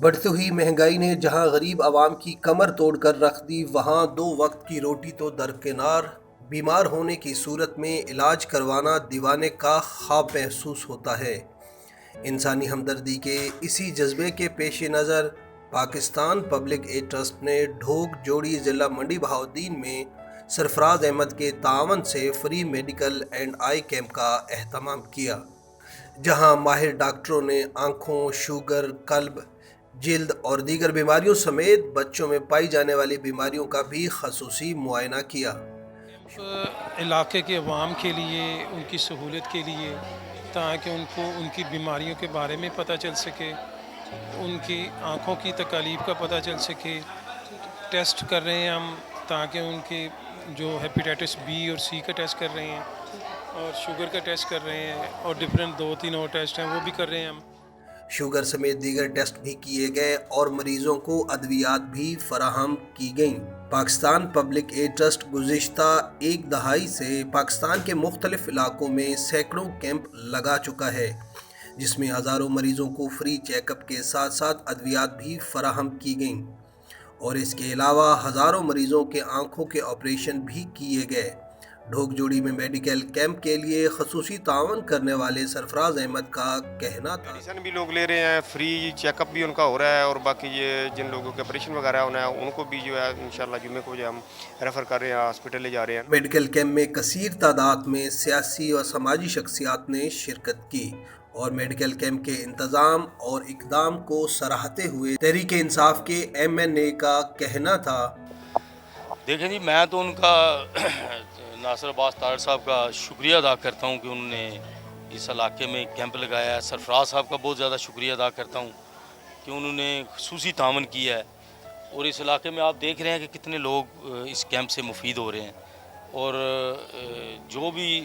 بڑھتی ہوئی مہنگائی نے جہاں غریب عوام کی کمر توڑ کر رکھ دی، وہاں دو وقت کی روٹی تو درکنار، بیمار ہونے کی صورت میں علاج کروانا دیوانے کا خواب محسوس ہوتا ہے۔ انسانی ہمدردی کے اسی جذبے کے پیش نظر پاکستان پبلک ایڈ ٹرسٹ نے ڈھوک جوڑی ضلع منڈی بہاؤالدین میں سرفراز احمد کے تعاون سے free medical and I camp کا اہتمام کیا، جہاں ماہر ڈاکٹروں نے آنکھوں، شوگر، قلب، جلد اور دیگر بیماریوں سمیت بچوں میں پائی جانے والی بیماریوں کا بھی خصوصی معائنہ کیا۔ علاقے کے عوام کے لیے، ان کی سہولت کے لیے، تاکہ ان کو ان کی بیماریوں کے بارے میں پتہ چل سکے، ان کی آنکھوں کی تکالیف کا پتہ چل سکے۔ ٹیسٹ کر رہے ہیں ہم، تاکہ ان کے جو ہیپیٹائٹس بی اور سی کا ٹیسٹ کر رہے ہیں، اور شوگر کا ٹیسٹ کر رہے ہیں، اور ڈفرینٹ 2-3 اور ٹیسٹ ہیں وہ بھی کر رہے ہیں ہم۔ شوگر سمیت دیگر ٹیسٹ بھی کیے گئے اور مریضوں کو ادویات بھی فراہم کی گئیں۔ پاکستان پبلک ایڈ ٹرسٹ گزشتہ ایک دہائی سے پاکستان کے مختلف علاقوں میں سینکڑوں کیمپ لگا چکا ہے، جس میں ہزاروں مریضوں کو فری چیک اپ کے ساتھ ساتھ ادویات بھی فراہم کی گئیں، اور اس کے علاوہ ہزاروں مریضوں کے آنکھوں کے آپریشن بھی کیے گئے۔ ڈھوک جوڑی میں میڈیکل کیمپ کے لیے خصوصی تعاون کرنے والے سرفراز احمد کا کہنا تھا۔ میڈیسن بھی لوگ لے رہے ہیں، فری چیک اپ بھی ان کا ہو رہا ہے، اور باقی یہ جن لوگوں کے آپریشن وغیرہ ہونا ہے ان کو بھی جو ہے انشاءاللہ جمعے کو جو ہم ریفر کر رہے ہیں، ہاسپٹل لے جا رہے ہیں۔ میڈیکل کیمپ میں کثیر تعداد میں سیاسی و سماجی شخصیات نے شرکت کی، اور میڈیکل کیمپ کے انتظام اور اقدام کو سراہتے ہوئے تحریک انصاف کے MNA کا کہنا تھا۔ دیکھیں جی، میں تو ان کا ناصر عباس طاہر صاحب کا شکریہ ادا کرتا ہوں کہ انہوں نے اس علاقے میں کیمپ لگایا ہے۔ سرفراز صاحب کا بہت زیادہ شکریہ ادا کرتا ہوں کہ انہوں نے خصوصی تعاون کیا ہے، اور اس علاقے میں آپ دیکھ رہے ہیں کہ کتنے لوگ اس کیمپ سے مفید ہو رہے ہیں، اور جو بھی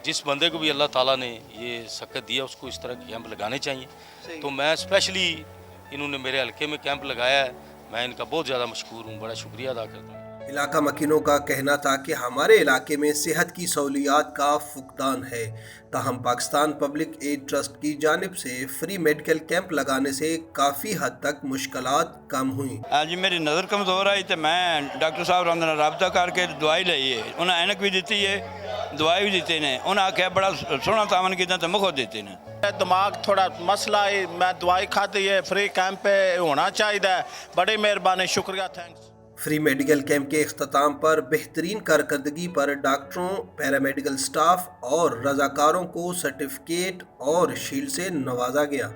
جس بندے کو بھی اللہ تعالیٰ نے یہ سکت دیا اس کو اس طرح کے کیمپ لگانے چاہیے۔ تو میں اسپیشلی انہوں نے میرے حلقے میں کیمپ لگایا ہے، میں ان کا بہت زیادہ مشکور ہوں، بڑا شکریہ ادا کرتا ہوں۔ علاقہ مکینوں کا کہنا تھا کہ ہمارے علاقے میں صحت کی سہولیات کا فقدان ہے، تاہم پاکستان پبلک ایڈ ٹرسٹ کی جانب سے فری میڈیکل کیمپ لگانے سے کافی حد تک مشکلات کم ہوئیں۔ جی میری نظر کمزور آئی تو میں ڈاکٹر صاحب نے رابطہ کر کے دوائی لی ہے، انہیں اینک بھی دیتی ہے، دوائی بھی دیتے ہیں، انہیں آخیا بڑا سونا تعاون کیا تو مفت دیتے ہیں۔ دماغ تھوڑا مسئلہ ہے، میں دوائی کھاتی ہے، فری کیمپ پہ ہونا چاہیے، بڑی مہربانی، شکریہ، تھینکس۔ فری میڈیکل کیمپ کے اختتام پر بہترین کارکردگی پر ڈاکٹروں، پیرامیڈیکل سٹاف اور رضاکاروں کو سرٹیفکیٹ اور شیلڈ سے نوازا گیا۔